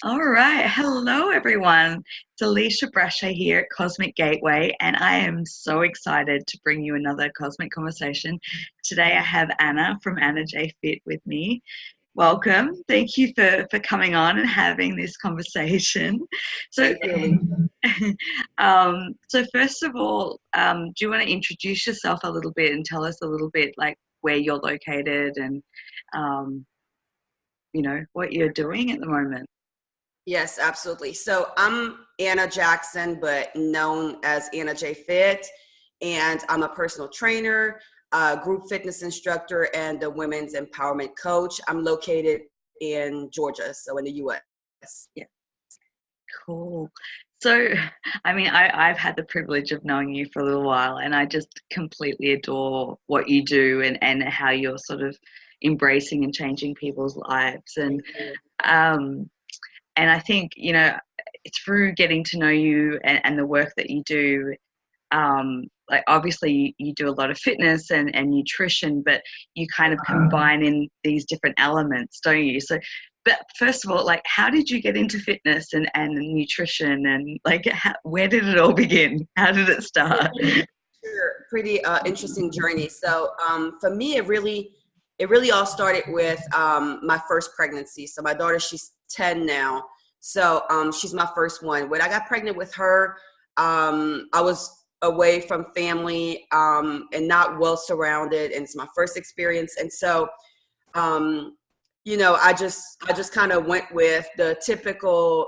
All right. Hello, everyone. It's Alisha Brasher here at Cosmic Gateway, and I am so excited to bring you another cosmic conversation. Today, I have Anna from Anna Jae Fit with me. Welcome. Thank you for coming on and having this conversation. So, Thank you, Lee. so first of all, do you want to introduce yourself a little bit and tell us a little bit like where you're located and, um, what you're doing at the moment? Yes, absolutely. So I'm Anna Jackson, but known as Anna Jae Fit, and I'm a personal trainer, a group fitness instructor, and a women's empowerment coach. I'm located in Georgia, so in the U.S. Yeah. Cool. So, I mean, I've had the privilege of knowing you for a little while, and I just completely adore what you do and how you're sort of embracing and changing people's lives. Thank you. Um, and I think, it's through getting to know you and the work that you do. Like obviously you do a lot of fitness and nutrition, but you kind of combine in these different elements, don't you? So, but first of all, like, how did you get into fitness and nutrition and like, where did it all begin? How did it start? Sure. Pretty interesting journey. So for me, it really all started with my first pregnancy. So my daughter, she's 10 now. So she's my first one. When I got pregnant with her, I was away from family and not well surrounded, and it's my first experience. And so, I just kind of went with the typical,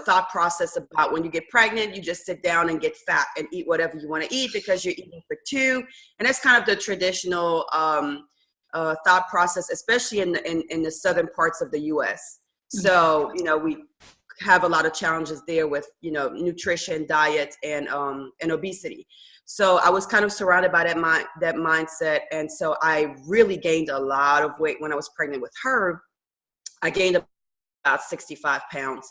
thought process about when you get pregnant, you just sit down and get fat and eat whatever you want to eat because you're eating for two. And that's kind of the traditional thought process, especially in the southern parts of the U.S. So, we have a lot of challenges there with, nutrition, diet, and obesity. So I was kind of surrounded by that mindset. And so I really gained a lot of weight when I was pregnant with her. I gained about 65 pounds.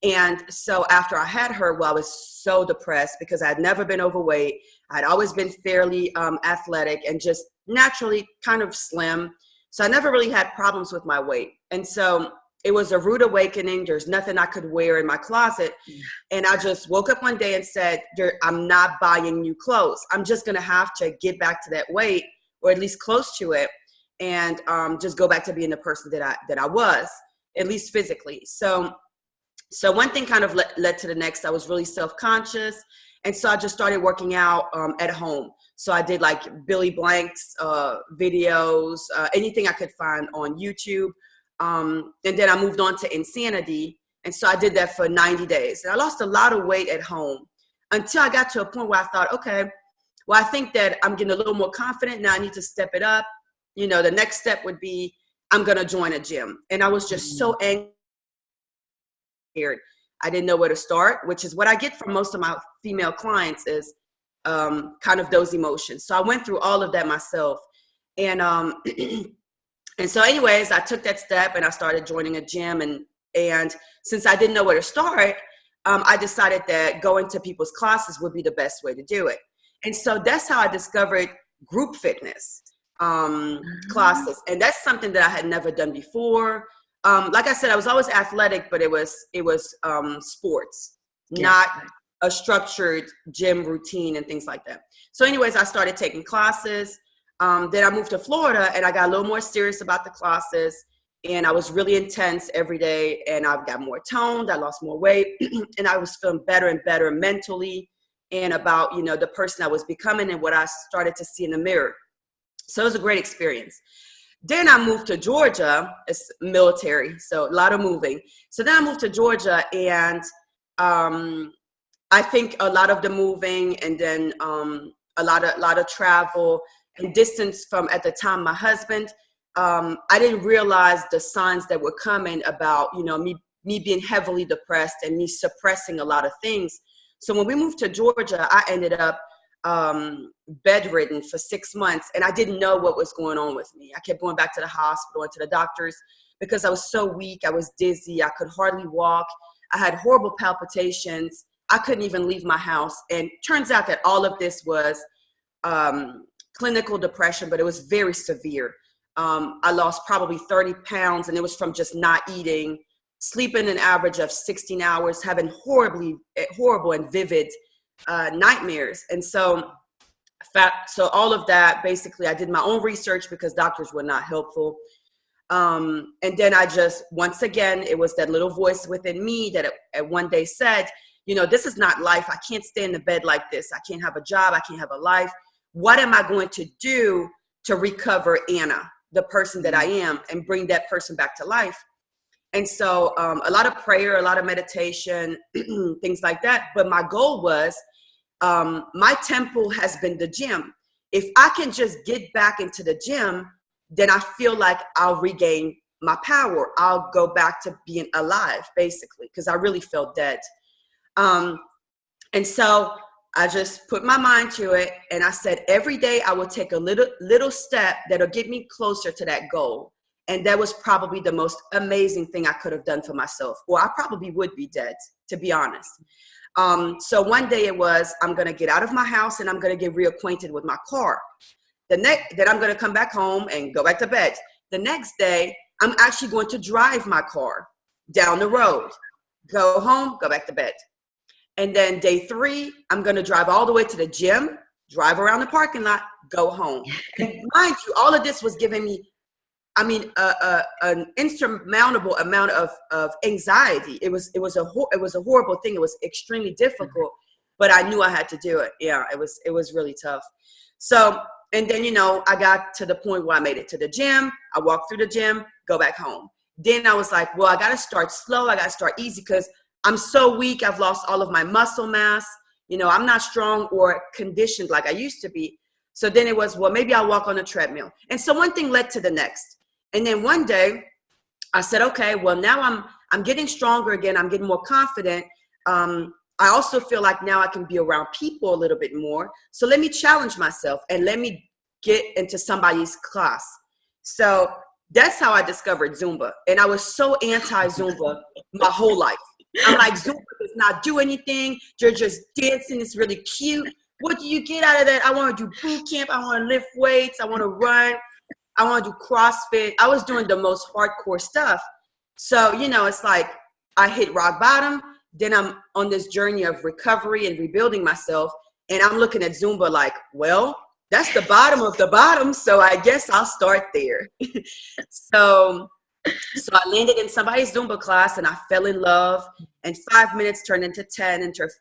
And so after I had her, well, I was so depressed because I had never been overweight. I'd always been fairly athletic and just naturally kind of slim. So I never really had problems with my weight. And so it was a rude awakening. There's nothing I could wear in my closet. And I just woke up one day and said, I'm not buying new clothes. I'm just going to have to get back to that weight, or at least close to it, and just go back to being the person that I was, at least physically. So one thing kind of led to the next. I was really self-conscious. And so I just started working out at home. So I did like Billy Blank's videos, anything I could find on YouTube. And then I moved on to Insanity. And so I did that for 90 days. And I lost a lot of weight at home until I got to a point where I thought, okay, well, I think that I'm getting a little more confident. Now I need to step it up. The next step would be I'm going to join a gym. And I was just so angry. I didn't know where to start, which is what I get from most of my female clients is kind of those emotions. So I went through all of that myself. And and so anyways, I took that step and I started joining a gym. And since I didn't know where to start, I decided that going to people's classes would be the best way to do it. And so that's how I discovered group fitness classes. And that's something that I had never done before. Like I said, I was always athletic, but it was sports, not a structured gym routine and things like that. So anyways, I started taking classes. Then I moved to Florida and I got a little more serious about the classes, and I was really intense every day, and I got more toned. I lost more weight and I was feeling better and better mentally and about, the person I was becoming and what I started to see in the mirror. So it was a great experience. Then I moved to Georgia. It's military, so a lot of moving. So then I moved to Georgia, and I think a lot of the moving, and then a lot of travel and distance from, at the time, my husband. I didn't realize the signs that were coming about, me being heavily depressed and me suppressing a lot of things. So when we moved to Georgia, I ended up bedridden for 6 months, and I didn't know what was going on with me. I kept going back to the hospital and to the doctors because I was so weak. I was dizzy. I could hardly walk. I had horrible palpitations. I couldn't even leave my house. And turns out that all of this was clinical depression, but it was very severe. I lost probably 30 pounds, and it was from just not eating sleeping an average of 16 hours, having horrible and vivid nightmares. And so all of that, basically, I did my own research because doctors were not helpful. And then I just, once again, it was that little voice within me that at one day said, you know, this is not life. I can't stay in the bed like this. I can't have a job. I can't have a life. What am I going to do to recover Anna, the person that I am, and bring that person back to life? And so a lot of prayer, a lot of meditation, things like that. But my goal was, my temple has been the gym. If I can just get back into the gym, then I feel like I'll regain my power. I'll go back to being alive, basically, because I really felt dead. And so I just put my mind to it, and I said, every day I will take a little step that'll get me closer to that goal. And that was probably the most amazing thing I could have done for myself. Or I probably would be dead, to be honest. So one day it was, I'm going to get out of my house and I'm going to get reacquainted with my car. Then I'm going to come back home and go back to bed. The next day, I'm actually going to drive my car down the road, go home, go back to bed. And then day 3, I'm going to drive all the way to the gym, drive around the parking lot, go home. And mind you, all of this was giving me, an insurmountable amount of anxiety. It was a horrible thing. It was extremely difficult, but I knew I had to do it. Yeah, it was really tough. So, and then, you know, I got to the point where I made it to the gym. I walked through the gym, go back home. Then I was like, well, I got to start slow. I got to start easy because I'm so weak. I've lost all of my muscle mass. You know, I'm not strong or conditioned like I used to be. So then it was, well, maybe I'll walk on a treadmill. And so one thing led to the next. And then one day I said, okay, well, now I'm getting stronger again. I'm getting more confident. I also feel like now I can be around people a little bit more. So let me challenge myself and let me get into somebody's class. So that's how I discovered Zumba. And I was so anti-Zumba my whole life. I'm like, Zumba does not do anything. You're just dancing. It's really cute. What do you get out of that? I want to do boot camp. I want to lift weights. I want to run. I want to do CrossFit. I was doing the most hardcore stuff. So, you know, it's like I hit rock bottom. Then I'm on this journey of recovery and rebuilding myself. And I'm looking at Zumba like, well, that's the bottom of the bottom. So I guess I'll start there. So I landed in somebody's Zumba class and I fell in love. And 5 minutes turned into 10. And next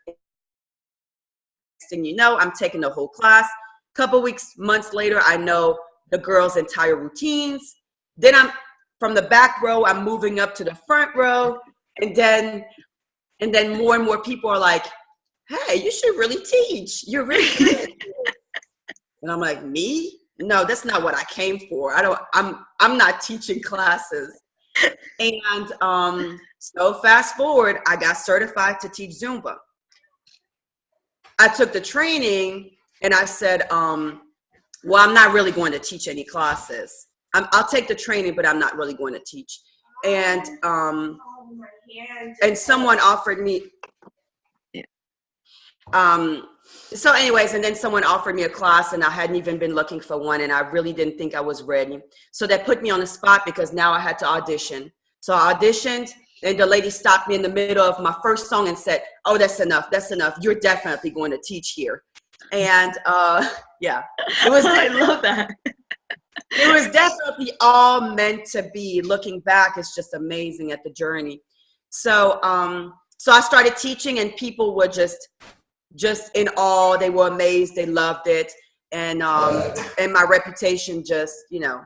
thing you know, I'm taking the whole class. Couple weeks, months later, I know the girls' entire routines. Then I'm from the back row, I'm moving up to the front row. And then more and more people are like, hey, you should really teach. You're really good. And I'm like, me? No, that's not what I came for. I'm not teaching classes. And so fast forward, I got certified to teach Zumba. I took the training and I said, well, I'm not really going to teach any classes. I'll take the training, but I'm not really going to teach. And someone offered me, so anyways, and then someone offered me a class and I hadn't even been looking for one and I really didn't think I was ready. So that put me on the spot because now I had to audition. So I auditioned and the lady stopped me in the middle of my first song and said, oh, that's enough. That's enough. You're definitely going to teach here. And yeah, it was. I love that. It was definitely all meant to be. Looking back, it's just amazing at the journey. So I started teaching and people were just in awe. They were amazed. They loved it. And my reputation just, you know,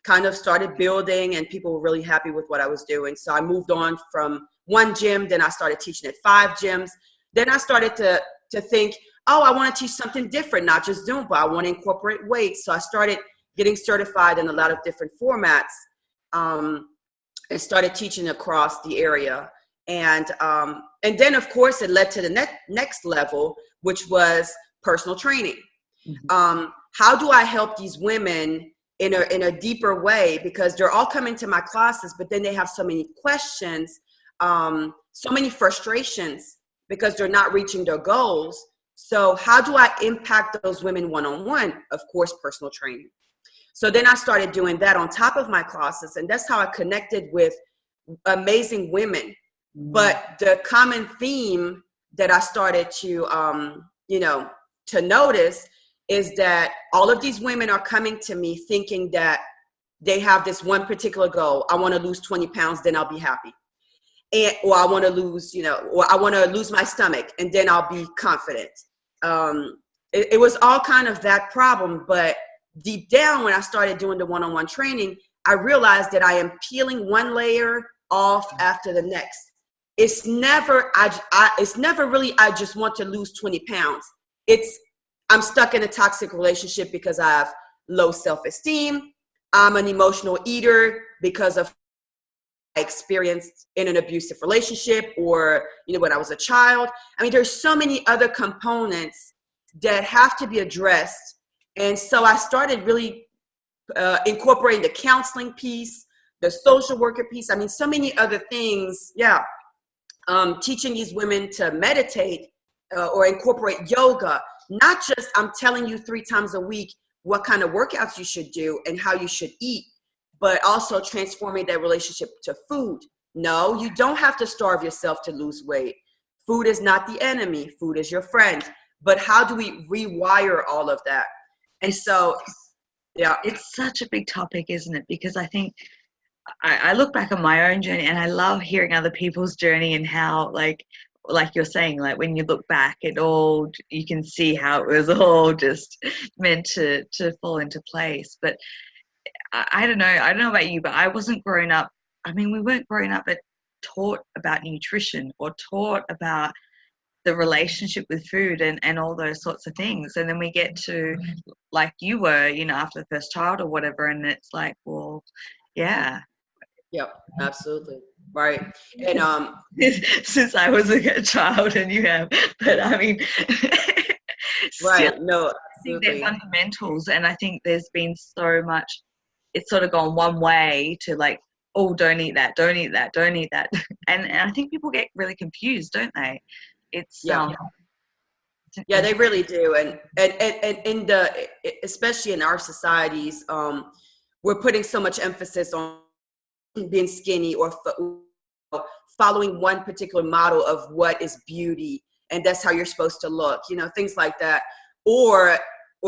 kind of started building and people were really happy with what I was doing. So I moved on from one gym. Then I started teaching at 5 gyms. Then I started to think, oh, I want to teach something different, not just Zumba. I want to incorporate weights. So I started getting certified in a lot of different formats and started teaching across the area. And then, of course, it led to the next level, which was personal training. Mm-hmm. How do I help these women in a deeper way? Because they're all coming to my classes, but then they have so many questions, so many frustrations because they're not reaching their goals. So how do I impact those women one-on-one? Of course, personal training. So then I started doing that on top of my classes. And that's how I connected with amazing women. But the common theme that I started to, to notice is that all of these women are coming to me thinking that they have this one particular goal. I want to lose 20 pounds, then I'll be happy. Or I want to lose, or I want to lose my stomach and then I'll be confident. It was all kind of that problem. But deep down, when I started doing the one-on-one training, I realized that I am peeling one layer off after the next. It's never, it's never really, I just want to lose 20 pounds. I'm stuck in a toxic relationship because I have low self-esteem. I'm an emotional eater because of experienced in an abusive relationship, or when I was a child. I mean, there's so many other components that have to be addressed. And so I started really incorporating the counseling piece, the social worker piece. I mean, so many other things. Yeah. Teaching these women to meditate or incorporate yoga. Not just I'm telling you 3 times a week what kind of workouts you should do and how you should eat, but also transforming that relationship to food. No, you don't have to starve yourself to lose weight. Food is not the enemy. Food is your friend. But how do we rewire all of that? And so, yeah. It's such a big topic, isn't it? Because I think I look back on my own journey and I love hearing other people's journey and how, like you're saying, like when you look back, you can see how it was all just meant to fall into place. But I don't know about you, but I wasn't growing up. I mean, we weren't growing up but taught about nutrition or taught about the relationship with food and all those sorts of things. And then we get to, like you were, after the first child or whatever, and it's like, well, yeah. Yep, absolutely. Right. And since I was a child and you have, but I mean, right. No, I think they're fundamentals, and I think there's been so much, it's sort of gone one way to like, oh, don't eat that, don't eat that, don't eat that. And I think people get really confused, don't they? It's yeah, they really do. And in especially in our societies, we're putting so much emphasis on being skinny or following one particular model of what is beauty, and that's how you're supposed to look, things like that. Or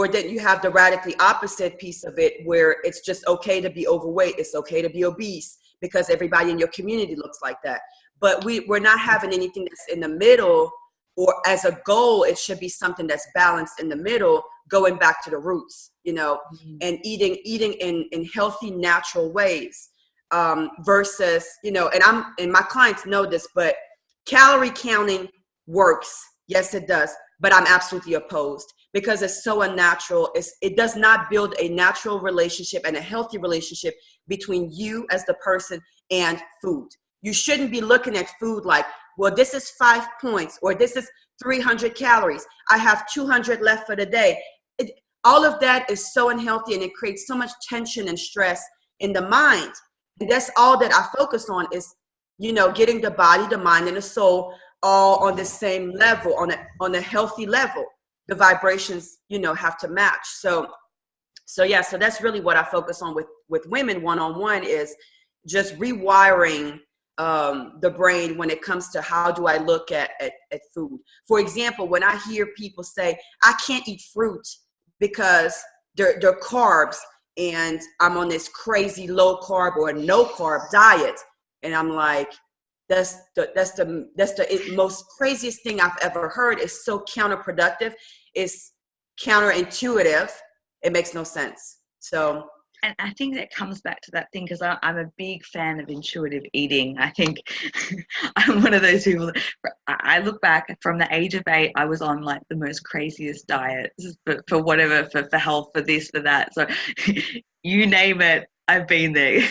then you have the radically opposite piece of it, where it's just okay to be overweight, it's okay to be obese because everybody in your community looks like that. But we're not having anything that's in the middle, or as a goal, it should be something that's balanced in the middle, going back to the roots, and eating in healthy, natural ways. Versus, and my clients know this, but calorie counting works. Yes, it does. But I'm absolutely opposed because it's so unnatural. It does not build a natural relationship and a healthy relationship between you as the person and food. You shouldn't be looking at food like, well, this is 5 points, or this is 300 calories. I have 200 left for the day. All of that is so unhealthy, and it creates so much tension and stress in the mind. And that's all that I focus on is, getting the body, the mind, and the soul all on the same level, on a healthy level. The vibrations, have to match. So that's really what I focus on with women one-on-one, is just rewiring the brain when it comes to how do I look at food. For example, when I hear people say, I can't eat fruit because they're carbs, and I'm on this crazy low carb or no carb diet, and I'm like, that's the most craziest thing I've ever heard. It's so counterproductive. It's counterintuitive. It makes no sense. So. And I think that comes back to that thing, because I'm a big fan of intuitive eating. I think I'm one of those people that, I look back from the age of 8, I was on like the most craziest diets for whatever, for health, for this, for that. So you name it, I've been there,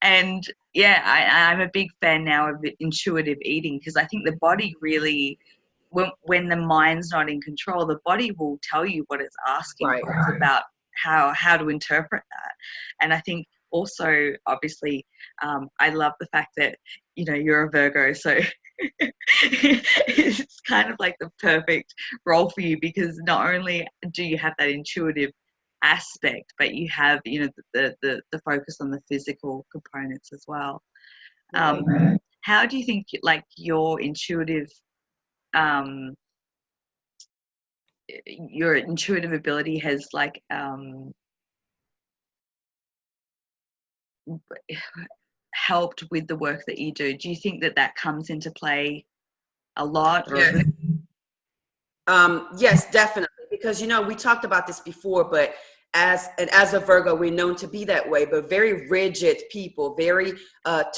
And yeah, I'm a big fan now of intuitive eating, because I think the body really, when the mind's not in control, the body will tell you what it's asking Right. for. It's about how to interpret that. And I think also, obviously, I love the fact that, you're a Virgo, so it's kind of like the perfect role for you, because not only do you have that intuitive aspect, but you have, you know, the focus on the physical components as well. Right. How do you think like your intuitive ability has like helped with the work that you do? Do you think that that comes into play a lot, or Yes. Yes, definitely. Because, you know, we talked about this before, but as a Virgo, we're known to be that way, but very rigid people, very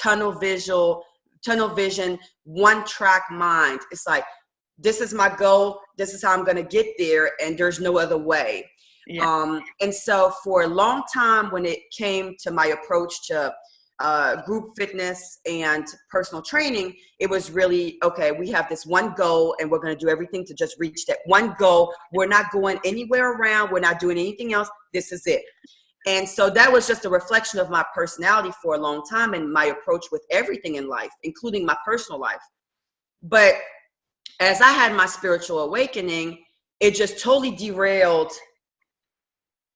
tunnel vision, one track mind. It's like, this is my goal. This is how I'm going to get there. And there's no other way. yeah, And so for a long time, when it came to my approach to group fitness and personal training, it was really, okay, we have this one goal and we're going to do everything to just reach that one goal. We're not going anywhere around. We're not doing anything else. This is it. And so that was just a reflection of my personality for a long time and my approach with everything in life, including my personal life. But as I had my spiritual awakening, it just totally derailed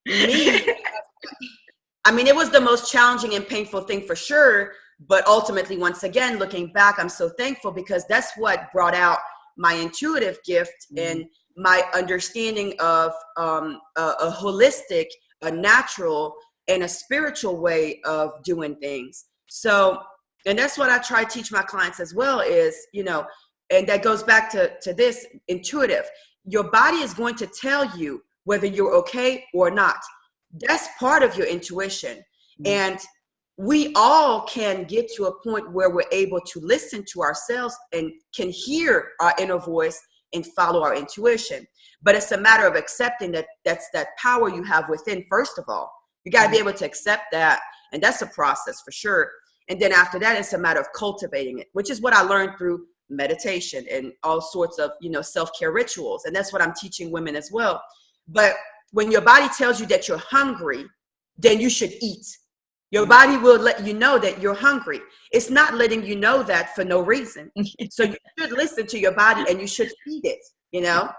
me. I mean, it was the most challenging and painful thing for sure. But ultimately, once again, looking back, I'm so thankful because that's what brought out my intuitive gift and my understanding of a holistic, a natural, and a spiritual way of doing things. So, and that's what I try to teach my clients as well is, you know, and that goes back to this intuitive. Your body is going to tell you whether you're okay or not. That's part of your intuition. And we all can get to a point where we're able to listen to ourselves and can hear our inner voice and follow our intuition. But it's a matter of accepting that that's that power you have within. First of all, you got to be able to accept that. And that's a process for sure. And then after that, it's a matter of cultivating it, which is what I learned through meditation and all sorts of, you know, self-care rituals. And that's what I'm teaching women as well. But when your body tells you that you're hungry, then you should eat. Your body will let you know that you're hungry. It's not letting you know that for no reason. So you should listen to your body and you should feed it, you know.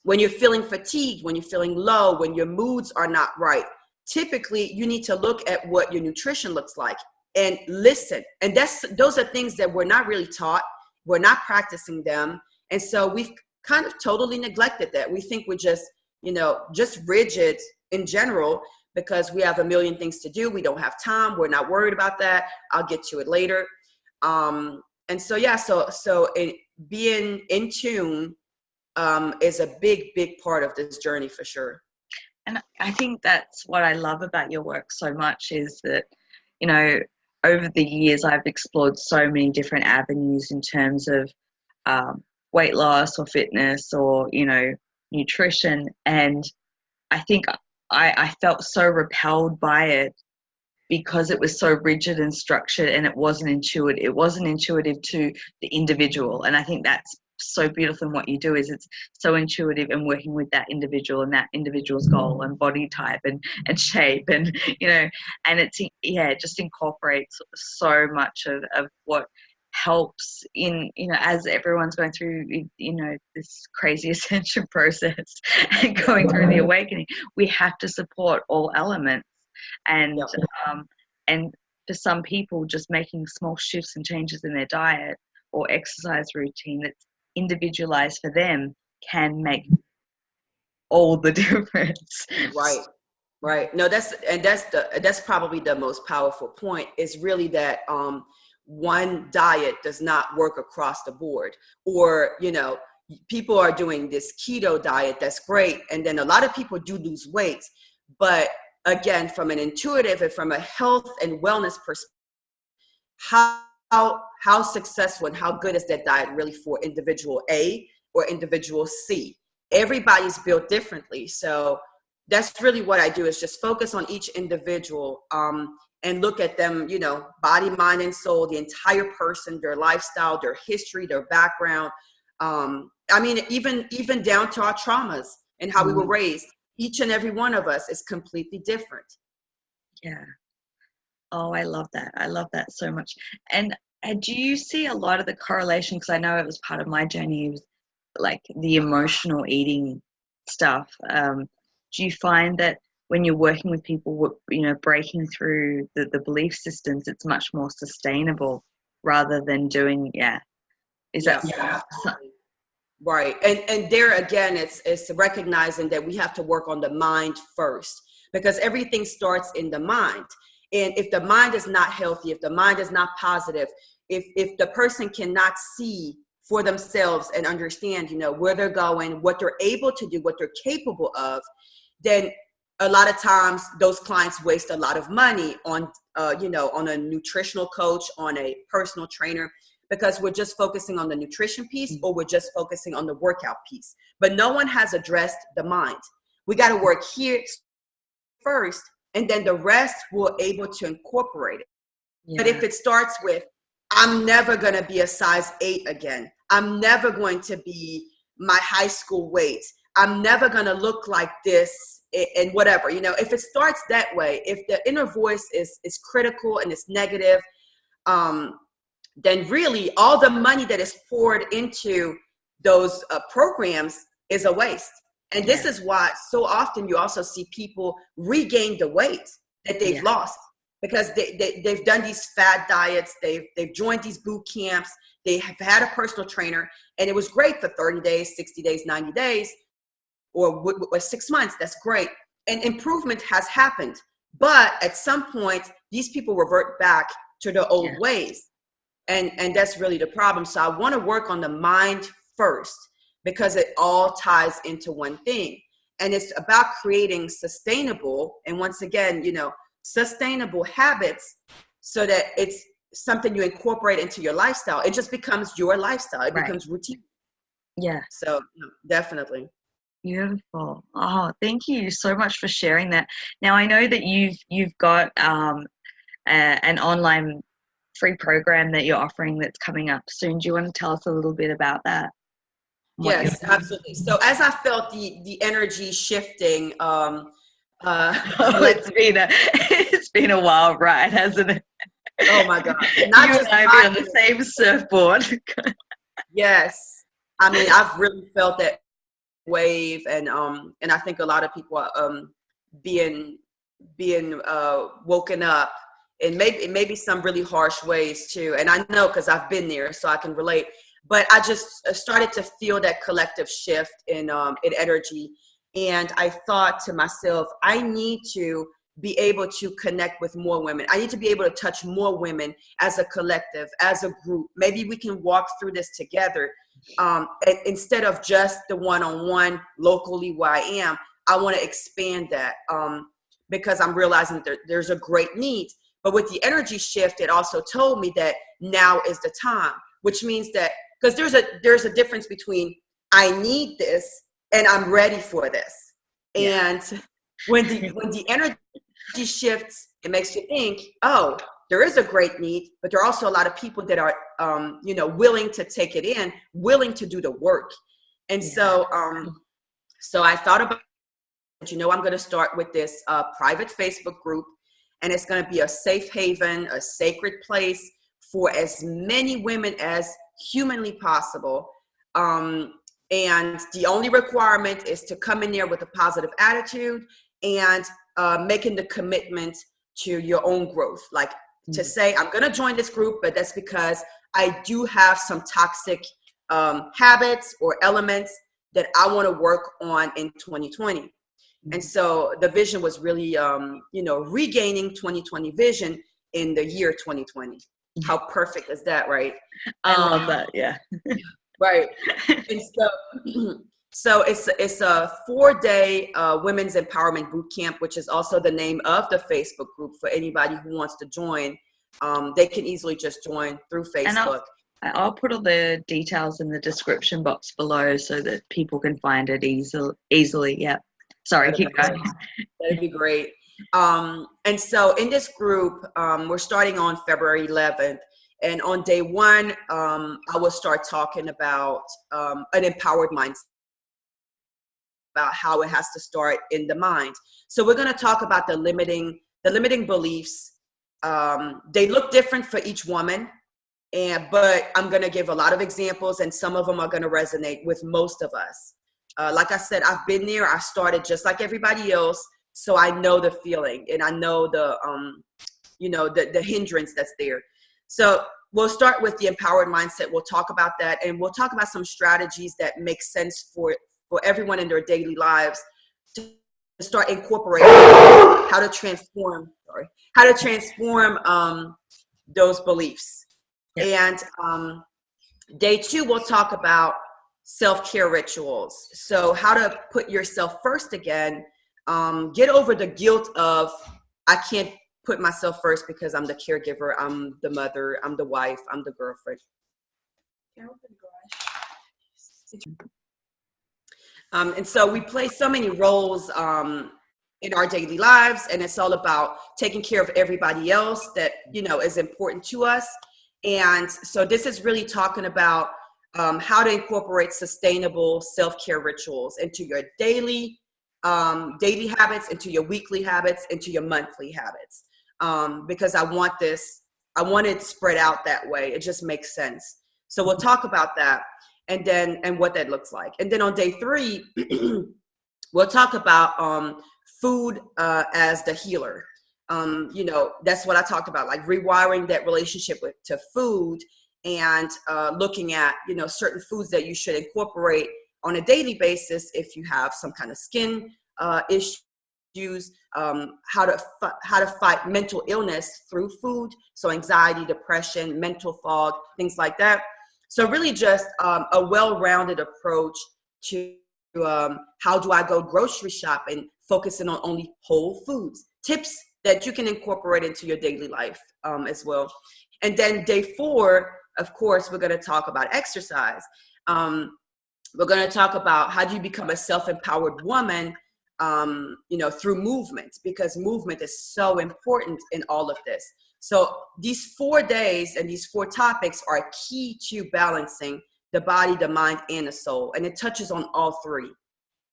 When you're feeling fatigued, when you're feeling low, when your moods are not right, typically you need to look at what your nutrition looks like and listen. And those are things that we're not really taught. We're not practicing them. And so we've kind of totally neglected that. We think we're just, you know, just rigid in general because we have a million things to do. We don't have time. We're not worried about that. I'll get to it later. And so, yeah, so being in tune is a big part of this journey for sure. And I think that's what I love about your work so much is that, you know, over the years I've explored so many different avenues in terms of weight loss or fitness or, you know, nutrition. And I think I felt so repelled by it because it was so rigid and structured and it wasn't intuitive. It wasn't intuitive to the individual. And I think that's so beautiful in what you do is it's so intuitive and working with that individual and that individual's goal and body type and shape and, you know, and it's, yeah, it just incorporates so much of what helps in, you know, as everyone's going through, you know, this crazy ascension process and going through the awakening, we have to support all elements. And and for some people, just making small shifts and changes in their diet or exercise routine that's individualized for them can make all the difference. Right. No, that's probably the most powerful point is really that one diet does not work across the board. Or, you know, people are doing this keto diet that's great, and then a lot of people do lose weight, but again, from an intuitive and from a health and wellness perspective, how successful and how good is that diet really for individual A or individual C? Everybody's built differently. So that's really what I do is just focus on each individual and look at them, you know, body, mind, and soul, the entire person, their lifestyle, their history, their background. I mean, even down to our traumas and how we were raised. Each and every one of us is completely different. Yeah. Oh, I love that. I love that so much. And do you see a lot of the correlation? Because I know it was part of my journey, it was like the emotional eating stuff. Do do you find that when you're working with people, you know, breaking through the belief systems, it's much more sustainable rather than doing, is Yeah. that Right. And there again, it's recognizing that we have to work on the mind first, because everything starts in the mind. And if the mind is not healthy, if the mind is not positive, if the person cannot see for themselves and understand, you know, where they're going, what they're able to do, what they're capable of, then a lot of times those clients waste a lot of money on, you know, on a nutritional coach, on a personal trainer, because we're just focusing on the nutrition piece, or we're just focusing on the workout piece. But no one has addressed the mind. We got to work here first, and then the rest we're able to incorporate it. Yeah. But if it starts with, I'm never going to be a size 8 again. I'm never going to be my high school weight. I'm never going to look like this and whatever. You know, if it starts that way, if the inner voice is critical and it's negative, then really all the money that is poured into those programs is a waste. And this is why so often you also see people regain the weight that they've lost, because they've done these fad diets, they've joined these boot camps, they have had a personal trainer, and it was great for 30 days, 60 days, 90 days, or 6 months. That's great. And improvement has happened. But at some point, these people revert back to their old ways. And that's really the problem. So I want to work on the mind first, because it all ties into one thing. And it's about creating sustainable, and once again, you know, sustainable habits, so that it's something you incorporate into your lifestyle. It just becomes your lifestyle. It becomes routine. Yeah. So definitely. Beautiful. Oh, thank you so much for sharing that. Now I know that you've got an online free program that you're offering that's coming up soon. Do you want to tell us a little bit about that? Yes, absolutely. So as I felt the energy shifting, it's been a wild ride, hasn't it? Oh my God! Not you just and I be on the same surfboard. Yes, I mean, I've really felt that wave, and I think a lot of people are being woken up, and maybe some really harsh ways too. And I know, because I've been there, so I can relate. But I just started to feel that collective shift in energy, and I thought to myself, I need to be able to connect with more women. I need to be able to touch more women as a collective, as a group. Maybe we can walk through this together. Instead of just the one-on-one locally where I am, I want to expand that, because I'm realizing that there's a great need. But with the energy shift, it also told me that now is the time, which means that, because there's a difference between I need this and I'm ready for this. And when the energy shifts, it makes you think, oh, there is a great need, but there are also a lot of people that are, willing to take it in, willing to do the work. And so I thought about, I'm going to start with this private Facebook group, and it's going to be a safe haven, a sacred place for as many women as humanly possible. And the only requirement is to come in there with a positive attitude and making the commitment to your own growth. Like, to say, I'm going to join this group, but that's because I do have some toxic habits or elements that I want to work on in 2020. And so the vision was really, regaining 2020 vision in the year 2020. How perfect is that, right? I love that. Yeah. Right. And so it's a 4-day women's empowerment boot camp, which is also the name of the Facebook group for anybody who wants to join. They can easily just join through Facebook. And I'll put all the details in the description box below so that people can find it easily. Yeah. Sorry, keep going. That'd be great. And so in this group, we're starting on February 11th. And on day 1, I will start talking about an empowered mindset, about how it has to start in the mind. So we're going to talk about the limiting beliefs. They look different for each woman, but I'm going to give a lot of examples, and some of them are going to resonate with most of us. Like I said, I've been there. I started just like everybody else. So I know the feeling, and I know the, the hindrance that's there. So we'll start with the empowered mindset. We'll talk about that, and we'll talk about some strategies that make sense for everyone in their daily lives to start incorporating how to transform those beliefs. Yep. And day 2, we'll talk about self-care rituals. So how to put yourself first again. Get over the guilt of, I can't put myself first because I'm the caregiver, I'm the mother, I'm the wife, I'm the girlfriend. And so we play so many roles in our daily lives, and it's all about taking care of everybody else that, is important to us. And so this is really talking about how to incorporate sustainable self-care rituals into your daily habits, into your weekly habits, into your monthly habits. Because I want it spread out that way. It just makes sense. So we'll talk about that, and what that looks like. And then on day 3, we'll talk about food as the healer. That's what I talked about, like rewiring that relationship to food, and looking at, certain foods that you should incorporate on a daily basis if you have some kind of skin issues, how to fight mental illness through food, so anxiety, depression, mental fog, things like that. So really just a well-rounded approach to how do I go grocery shopping, focusing on only whole foods, tips that you can incorporate into your daily life as well. And then day 4, of course, we're going to talk about exercise. We're going to talk about how do you become a self-empowered woman, through movement, because movement is so important in all of this. So these 4 days and these 4 topics are key to balancing the body, the mind, and the soul. And it touches on all 3.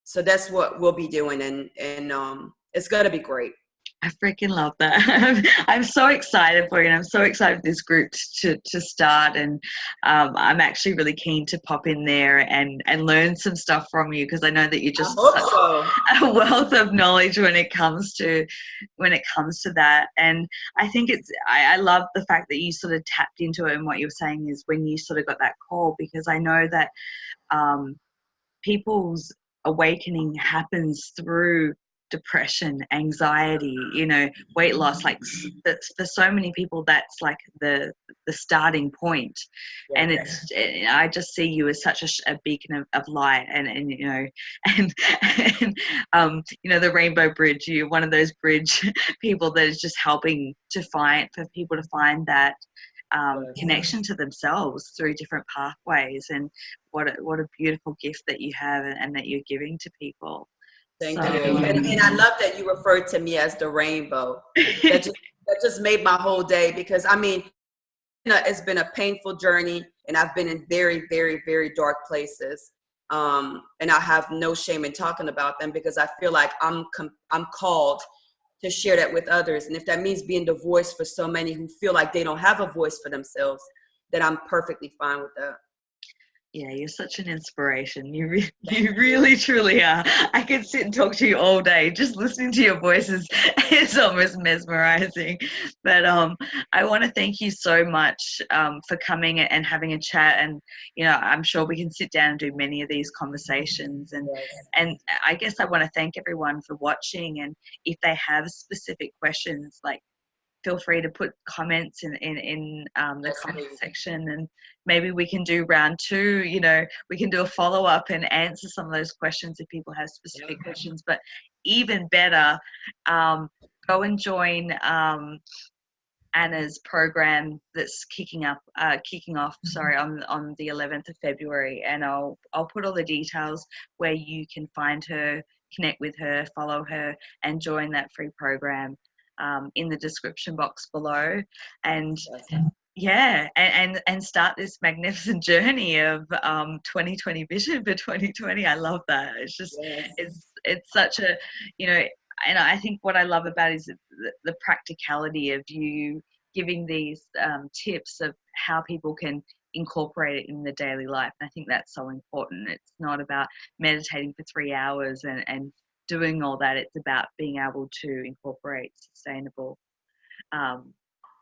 So that's what we'll be doing. And it's going to be great. I freaking love that. I'm so excited for you, and I'm so excited for this group to start. And I'm actually really keen to pop in there and learn some stuff from you, because I know that you're just a wealth of knowledge when it comes to that. And I think I love the fact that you sort of tapped into it, and what you're saying is when you sort of got that call, because I know that people's awakening happens through depression, anxiety, weight loss. Like for so many people, that's like the starting point. Yeah. And I just see you as such a beacon of light, and the Rainbow Bridge. You're one of those bridge people that is just helping for people to find that connection to themselves through different pathways. And what a beautiful gift that you have, and that you're giving to people. Thank you. And I love that you referred to me as the rainbow. That just made my whole day, because it's been a painful journey, and I've been in very, very, very dark places. And I have no shame in talking about them, because I feel like I'm called to share that with others. And if that means being the voice for so many who feel like they don't have a voice for themselves, then I'm perfectly fine with that. Yeah, you're such an inspiration. You really, truly are. I could sit and talk to you all day. Just listening to your voice is almost mesmerizing. But I want to thank you so much for coming and having a chat. And I'm sure we can sit down and do many of these conversations. And yes. And I guess I want to thank everyone for watching. And if they have specific questions, like, feel free to put comments in the comment section, and maybe we can do round 2. We can do a follow-up and answer some of those questions if people have specific questions. But even better, go and join Anna's program that's kicking off on the 11th of February, and I'll put all the details where you can find her, connect with her, follow her, and join that free program in the description box below. And and start this magnificent journey of 2020 vision for 2020. I love that. It's just it's such a and I think what I love about it is the practicality of you giving these tips of how people can incorporate it in the daily life. And I think that's so important. It's not about meditating for 3 hours and doing all that. It's about being able to incorporate sustainable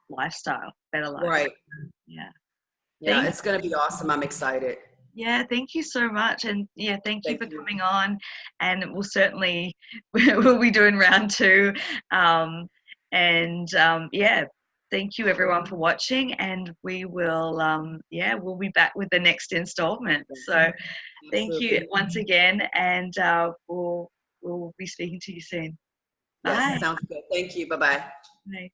lifestyle, better lifestyle. Right. Yeah. Yeah, it's going to be awesome. I'm excited. Yeah, thank you so much. And yeah, thank you Thank for you. coming on. And we'll certainly, we'll be doing round 2. Yeah, thank you everyone for watching. And we will, we'll be back with the next installment. So thank you Absolutely. once again. And we'll be speaking to you soon. Yes, Bye. sounds good. Thank you. Bye-bye. Bye.